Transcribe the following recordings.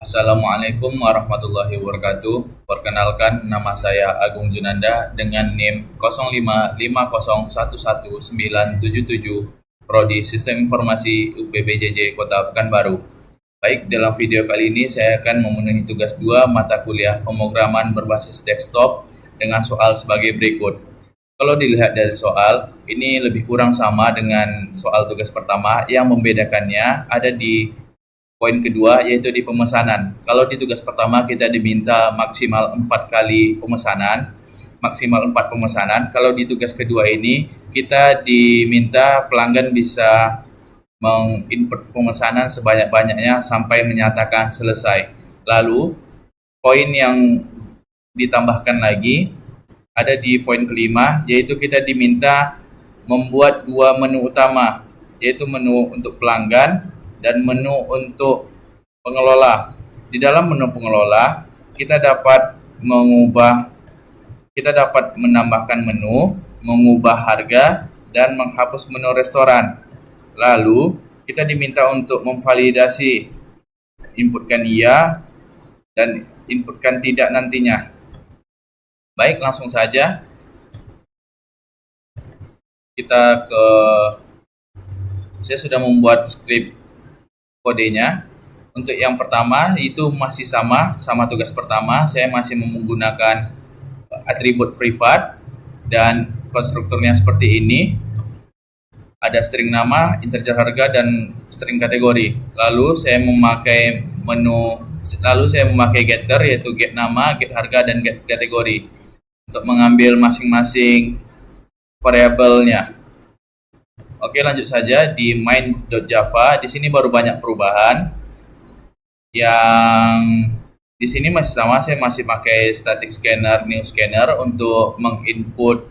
Assalamualaikum warahmatullahi wabarakatuh. Perkenalkan, nama saya Agung Junanda dengan NIM 0550111977, Prodi Sistem Informasi UPBJJ Kota Pekanbaru. Baik, dalam video kali ini saya akan memenuhi tugas 2 mata kuliah pemrograman berbasis desktop dengan soal sebagai berikut. Kalau dilihat dari soal, ini lebih kurang sama dengan soal tugas pertama. Yang membedakannya ada di poin kedua, yaitu di pemesanan. Kalau di tugas pertama kita diminta maksimal 4 kali pemesanan, maksimal 4 pemesanan. Kalau di tugas kedua ini kita diminta pelanggan bisa menginput pemesanan sebanyak-banyaknya sampai menyatakan selesai. Lalu poin yang ditambahkan lagi ada di poin kelima, yaitu kita diminta membuat 2 menu utama, yaitu menu untuk pelanggan dan menu untuk pengelola. Di dalam menu pengelola, kita dapat menambahkan menu, mengubah harga, dan menghapus menu restoran. Lalu, kita diminta untuk memvalidasi, inputkan iya dan inputkan tidak nantinya. Baik, langsung saja saya sudah membuat skrip kodenya. Untuk yang pertama itu masih sama tugas pertama. Saya masih menggunakan atribut privat dan konstrukturnya seperti ini. Ada string nama, integer harga, dan string kategori. Lalu saya memakai getter, yaitu get nama, get harga, dan get kategori untuk mengambil masing-masing variabelnya. Oke, lanjut saja di main.java. Di sini baru banyak perubahan. Yang di sini masih sama, saya masih pakai static scanner, new scanner untuk menginput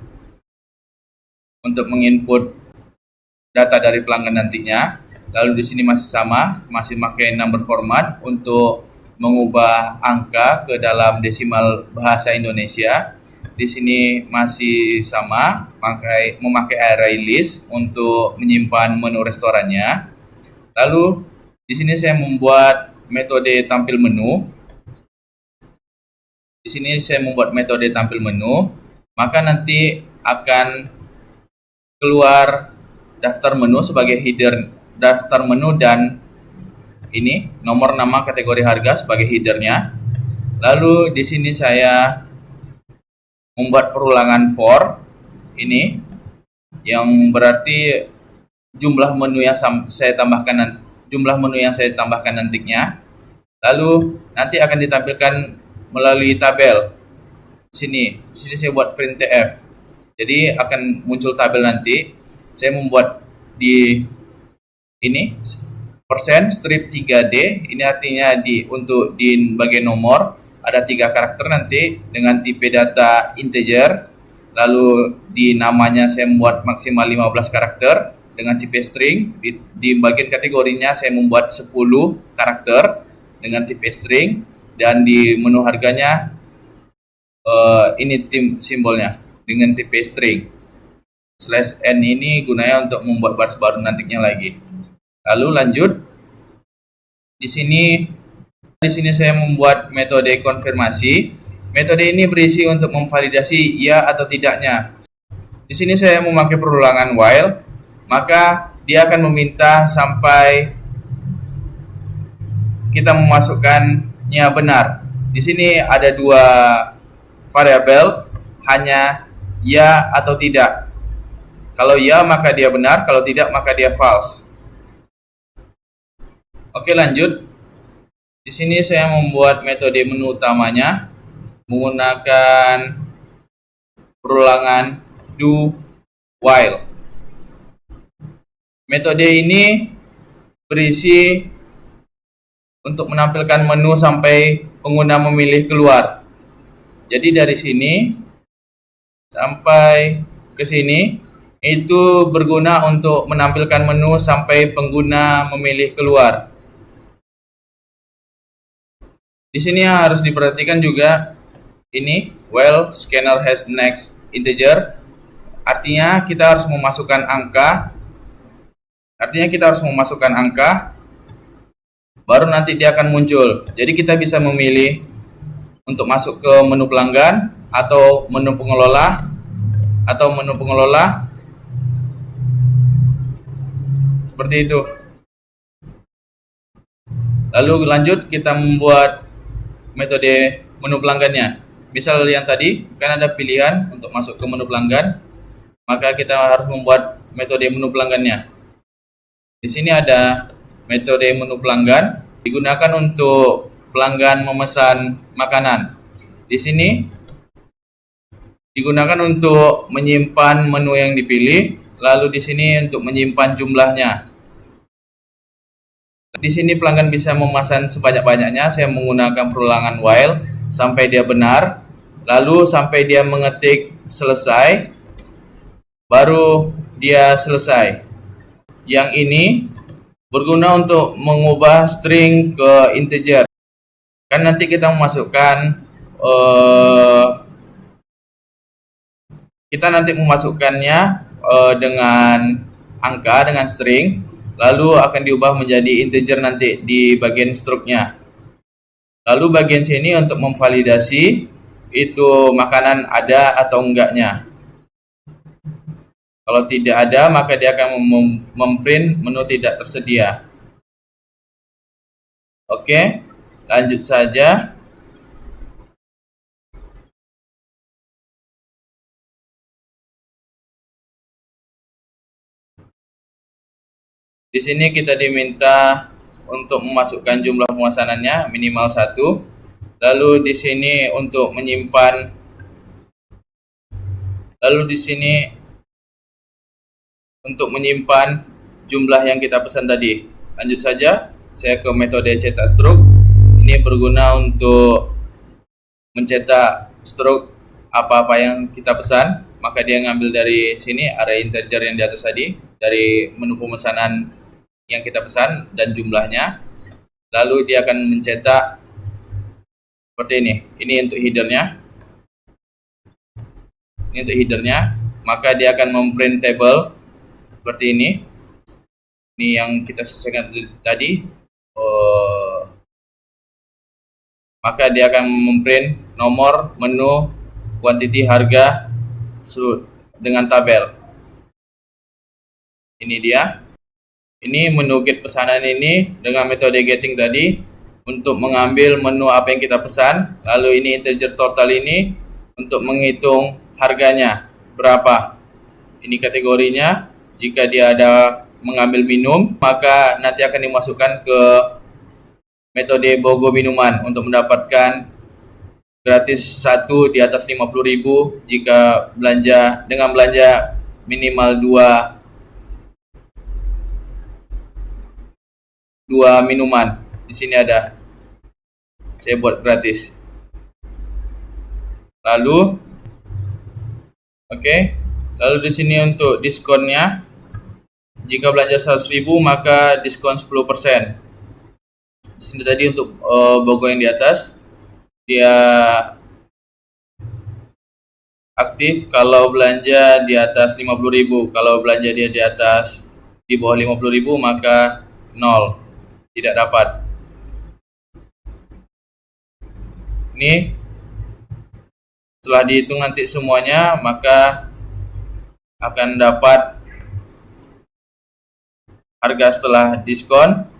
data dari pelanggan nantinya. Lalu di sini masih sama, masih pakai number format untuk mengubah angka ke dalam desimal bahasa Indonesia. Di sini masih sama, memakai array list untuk menyimpan menu restorannya. Lalu di sini saya membuat metode tampil menu. Di sini saya membuat metode tampil menu, maka nanti akan keluar daftar menu sebagai header daftar menu dan ini nomor nama kategori harga sebagai headernya. Lalu di sini saya membuat perulangan for ini yang berarti jumlah menu yang saya tambahkan nantinya. Lalu nanti akan ditampilkan melalui tabel. Di sini saya buat printf. Jadi akan muncul tabel nanti. Saya membuat di ini persen strip 3D. Ini artinya untuk di bagian nomor ada 3 karakter nanti dengan tipe data integer. Lalu di namanya saya membuat maksimal 15 karakter dengan tipe string. Di bagian kategorinya saya membuat 10 karakter dengan tipe string, dan di menu harganya ini simbolnya dengan tipe string. /n ini gunanya untuk membuat baris baru nantinya lagi. Lalu lanjut. Di sini saya membuat metode konfirmasi. Metode ini berisi untuk memvalidasi iya atau tidaknya. Di sini saya memakai perulangan while, maka dia akan meminta sampai kita memasukkannya benar. Di sini ada 2 variabel, hanya ya atau tidak. Kalau ya maka dia benar, kalau tidak maka dia false. Oke, lanjut. Di sini saya membuat metode menu utamanya menggunakan perulangan do while. Metode ini berisi untuk menampilkan menu sampai pengguna memilih keluar. Jadi dari sini sampai ke sini itu berguna untuk menampilkan menu sampai pengguna memilih keluar. Di sini harus diperhatikan juga ini while scanner has next integer, artinya kita harus memasukkan angka baru nanti dia akan muncul. Jadi kita bisa memilih untuk masuk ke menu pelanggan atau menu pengelola seperti itu. Lalu lanjut kita membuat metode menu pelanggannya. Misal yang tadi kan ada pilihan untuk masuk ke menu pelanggan, maka kita harus membuat metode menu pelanggannya. Di sini ada metode menu pelanggan, digunakan untuk pelanggan memesan makanan. Di sini digunakan untuk menyimpan menu yang dipilih, lalu di sini untuk menyimpan jumlahnya. Di sini pelanggan bisa memesan sebanyak-banyaknya. Saya menggunakan perulangan while sampai dia benar, lalu sampai dia mengetik selesai, baru dia selesai. Yang ini berguna untuk mengubah string ke integer. Kan nanti kita memasukkan memasukkannya dengan angka, dengan string, lalu akan diubah menjadi integer nanti di bagian struknya. Lalu bagian sini untuk memvalidasi itu makanan ada atau enggaknya. Kalau tidak ada, maka dia akan memprint menu tidak tersedia. Oke, lanjut saja. Di sini kita diminta untuk memasukkan jumlah pemesanannya minimal 1. Lalu di sini untuk menyimpan, jumlah yang kita pesan tadi. Lanjut saja, saya ke metode cetak struk. Ini berguna untuk mencetak struk apa-apa yang kita pesan, maka dia ngambil dari sini array integer yang di atas tadi, dari menu pemesanan yang kita pesan dan jumlahnya, lalu dia akan mencetak seperti ini. Ini untuk headernya. Maka dia akan memprint table seperti ini. Ini yang kita selesaikan tadi. Maka dia akan memprint nomor, menu, quantity, harga dengan tabel. Ini dia. Ini menu get pesanan ini dengan metode getting tadi untuk mengambil menu apa yang kita pesan. Lalu ini integer total ini untuk menghitung harganya berapa. Ini kategorinya. Jika dia ada mengambil minum, maka nanti akan dimasukkan ke metode BOGO minuman untuk mendapatkan gratis 1 di atas 50.000 jika dengan belanja minimal 2 minuman. Di sini ada, saya buat gratis. Lalu lalu di sini untuk diskonnya, jika belanja 100.000 maka diskon 10%. Di sini tadi untuk BOGO yang di atas, dia aktif kalau belanja di atas 50.000. Kalau belanja dia di bawah 50.000 maka 0. Tidak dapat. Ini setelah dihitung nanti semuanya, maka akan dapat harga setelah diskon,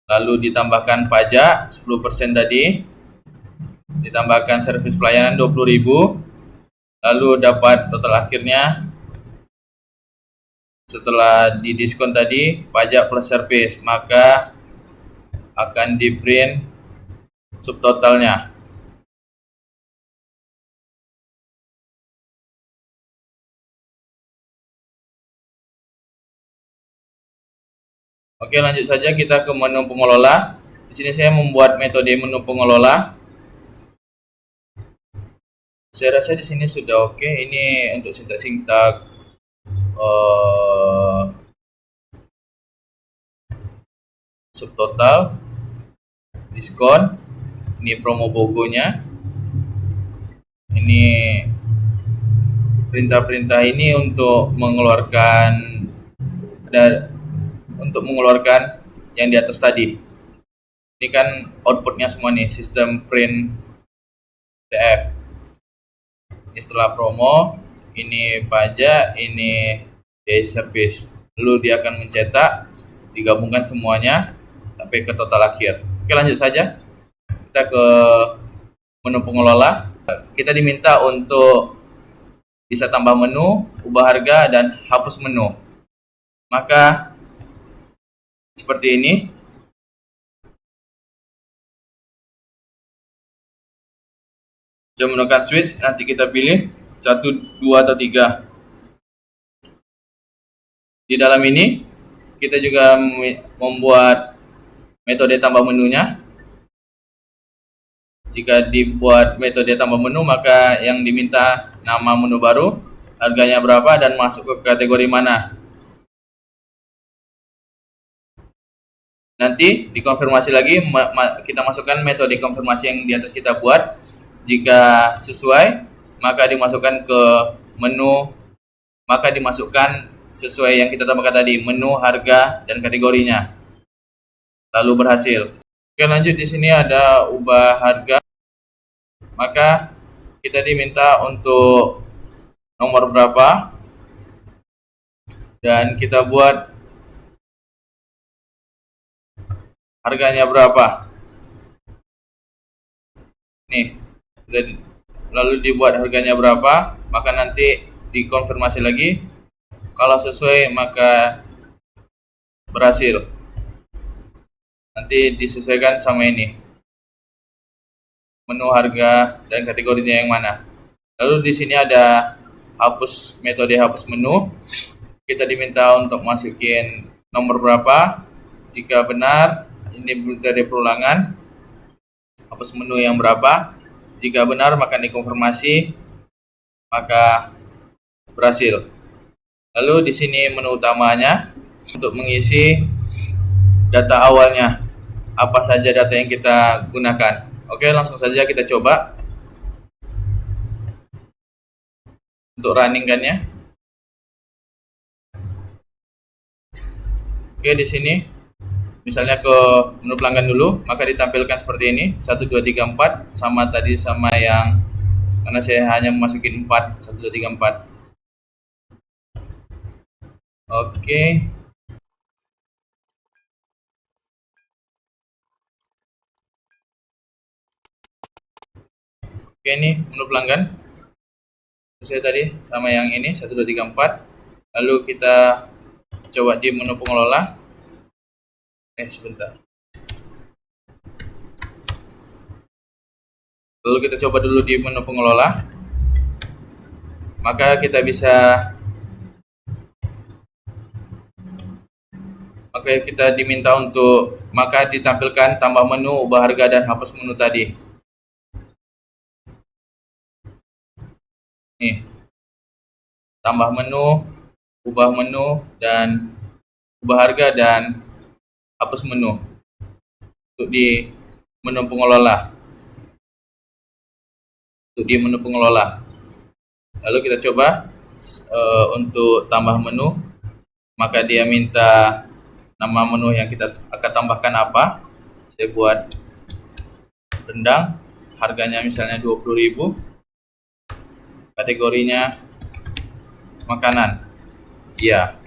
lalu ditambahkan pajak 10% tadi, ditambahkan servis pelayanan 20.000, lalu dapat total akhirnya setelah didiskon tadi pajak plus servis, maka akan di print subtotalnya. Oke, lanjut saja kita ke menu pengelola. Di sini saya membuat metode menu pengelola. Saya rasa di sini sudah oke. Ini untuk sintak-sintak subtotal, diskon, ini promo BOGO-nya, ini perintah-perintah ini untuk mengeluarkan dan untuk mengeluarkan yang di atas tadi. Ini kan outputnya semua nih, sistem print TF. Ini setelah promo, ini pajak, ini day service. Lalu dia akan mencetak, digabungkan semuanya sampai ke total akhir. Oke, lanjut saja. Kita ke menu pengelola. Kita diminta untuk bisa tambah menu, ubah harga, dan hapus menu. Maka seperti ini. Kita menggunakan switch, nanti kita pilih 1, 2, atau 3. Di dalam ini kita juga membuat metode tambah menunya. Jika dibuat metode tambah menu, maka yang diminta nama menu baru, harganya berapa, dan masuk ke kategori mana. Nanti dikonfirmasi lagi, kita masukkan metode konfirmasi yang di atas kita buat. Jika sesuai, maka dimasukkan ke menu, maka dimasukkan sesuai yang kita tambahkan tadi, menu, harga, dan kategorinya. Lalu berhasil. Oke, lanjut. Di sini ada ubah harga. Maka kita diminta untuk nomor berapa, dan kita buat harganya berapa. Nih, lalu dibuat harganya berapa, maka nanti dikonfirmasi lagi. Kalau sesuai, maka berhasil. Nanti disesuaikan sama ini, menu, harga, dan kategorinya yang mana. Lalu di sini ada hapus, metode hapus menu. Kita diminta untuk masukin nomor berapa. Jika benar, ini metode perulangan, hapus menu yang berapa. Jika benar, maka dikonfirmasi, maka berhasil. Lalu di sini menu utamanya untuk mengisi data awalnya, apa saja data yang kita gunakan. Oke, langsung saja kita coba untuk runningkannya. Oke, di sini misalnya ke menu pelanggan dulu, maka ditampilkan seperti ini, 1, 2, 3, 4, sama tadi sama yang, karena saya hanya memasukin 4, 1, 2, 3, 4. Oke. Oke, ini menu pelanggan. Saya tadi sama yang ini, 1, 2, 3, 4. Lalu kita coba di menu pengelola. Sebentar. Lalu kita coba dulu di menu pengelola. Maka kita diminta untuk, maka ditampilkan tambah menu, ubah harga, dan hapus menu tadi. Nih, tambah menu, ubah menu, dan ubah harga, dan hapus menu untuk di menu pengelola. Lalu kita coba untuk tambah menu, maka dia minta nama menu yang kita akan tambahkan apa. Saya buat rendang, harganya misalnya 20.000, kategorinya makanan. Ya.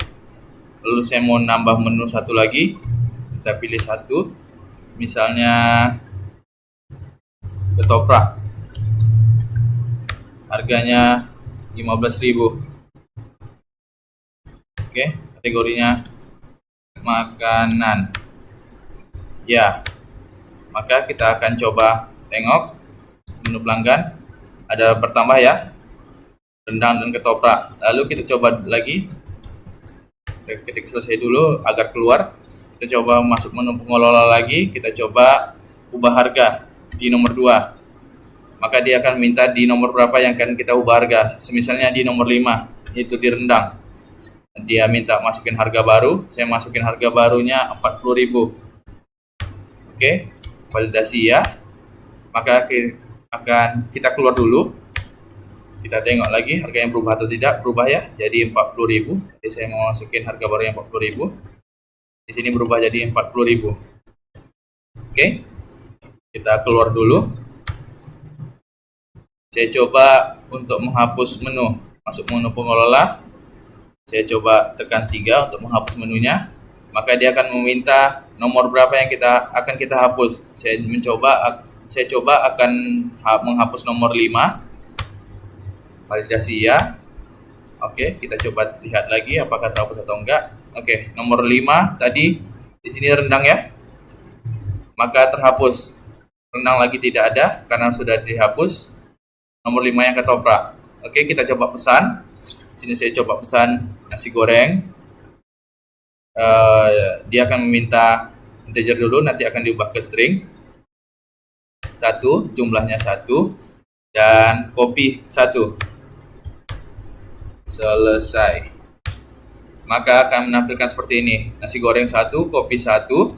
Lalu saya mau nambah menu satu lagi, kita pilih satu, misalnya ketoprak, harganya 15.000. Oke, kategorinya makanan. Ya, maka kita akan coba tengok menu pelanggan, ada bertambah ya, rendang dan ketoprak. Lalu kita coba lagi, kita ketik selesai dulu agar keluar. Kita coba masuk menu pengelola lagi, kita coba ubah harga di nomor 2. Maka dia akan minta di nomor berapa yang akan kita ubah harga. Misalnya di nomor 5, itu di rendang. Dia minta masukin harga baru, saya masukin harga barunya 40.000. Oke, validasi ya. Maka akan kita keluar dulu. Kita tengok lagi harganya berubah atau tidak. Berubah ya, jadi 40.000. Jadi saya mau masukin harga baru yang 40.000. Di sini berubah jadi 40.000. Oke, kita keluar dulu. Saya coba untuk menghapus menu. Masuk menu pengelola. Saya coba tekan 3 untuk menghapus menunya. Maka dia akan meminta nomor berapa yang akan kita hapus. Saya coba akan menghapus nomor 5. Validasi ya. Oke, kita coba lihat lagi apakah terhapus atau enggak. Oke, nomor 5 tadi di sini rendang ya. Maka terhapus. Rendang lagi tidak ada karena sudah dihapus. Nomor 5 yang ketoprak. Oke, kita coba pesan. Di sini saya coba pesan nasi goreng. Dia akan meminta integer dulu, nanti akan diubah ke string. 1, jumlahnya 1, dan kopi 1. Selesai. Maka akan menampilkan seperti ini. Nasi goreng 1, kopi 1.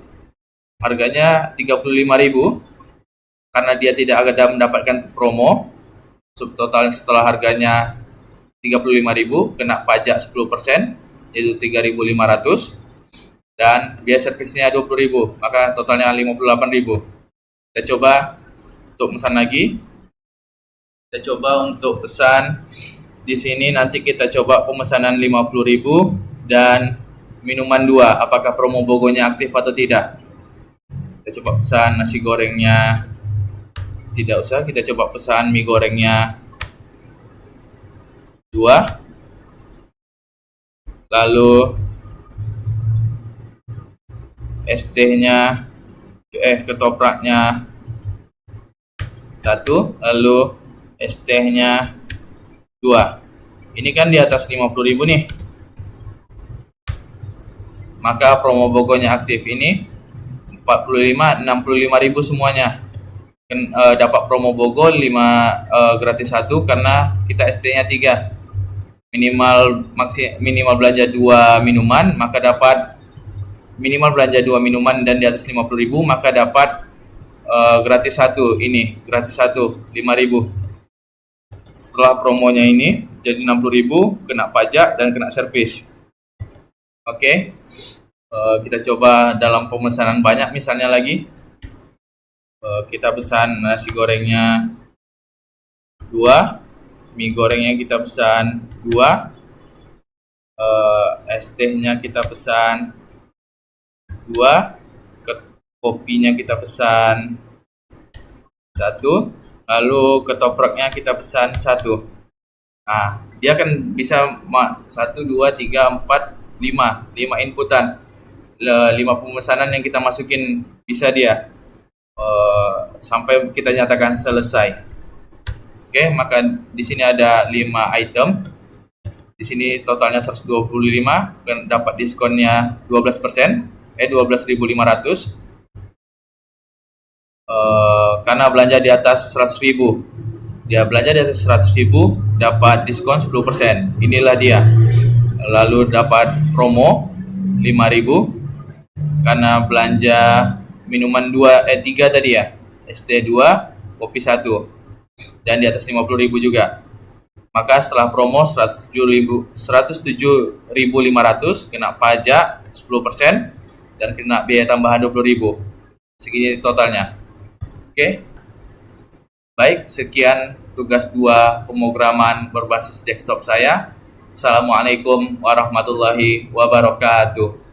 Harganya 35.000. Karena dia tidak ada mendapatkan promo. Subtotal setelah harganya 35.000, kena pajak 10%, yaitu 3.500. Dan biaya servisnya 20.000, maka totalnya 58.000. Kita coba untuk pesan lagi. Kita coba untuk pesan. Di sini nanti kita coba pemesanan 50.000 dan minuman 2. Apakah promo BOGO-nya aktif atau tidak? Kita coba pesan nasi gorengnya. Tidak usah, kita coba pesan mie gorengnya 2. Lalu ST-nya ketopraknya 1. Lalu ST-nya 2. Ini kan di atas 50.000 nih. Maka promo BOGO-nya aktif. Ini 45, 65.000 semuanya. Dapat promo BOGO 5 gratis 1 karena kita ST-nya 3. Minimal belanja 2 minuman, maka dapat minimal belanja 2 minuman dan di atas 50.000 maka dapat gratis 1. Ini gratis 1 5.000. Setelah promonya ini jadi 60.000, kena pajak dan kena servis. Oke. Kita coba dalam pemesanan banyak misalnya lagi. Kita pesan nasi gorengnya 2, mie gorengnya kita pesan 2, ST-nya kita pesan 2, kopinya kita pesan 1, lalu ketopraknya kita pesan 1. Nah, dia akan bisa 1, 2, 3, 4, 5 inputan. 5 pemesanan yang kita masukin bisa dia sampai kita nyatakan selesai. Oke, maka di sini ada 5 item. Di sini totalnya 125, dapat diskonnya 12%, 12.500. Karena belanja di atas 100.000. Dia belanja di atas 100.000 dapat diskon 10%. Inilah dia. Lalu dapat promo 5.000 karena belanja minuman 3 tadi ya. ST2, kopi 1. Dan di atas 50.000 juga. Maka setelah promo 107.500 kena pajak 10% dan kena biaya tambahan 20.000. Segini totalnya. Oke. Baik, sekian tugas 2 pemrograman berbasis desktop saya. Assalamualaikum warahmatullahi wabarakatuh.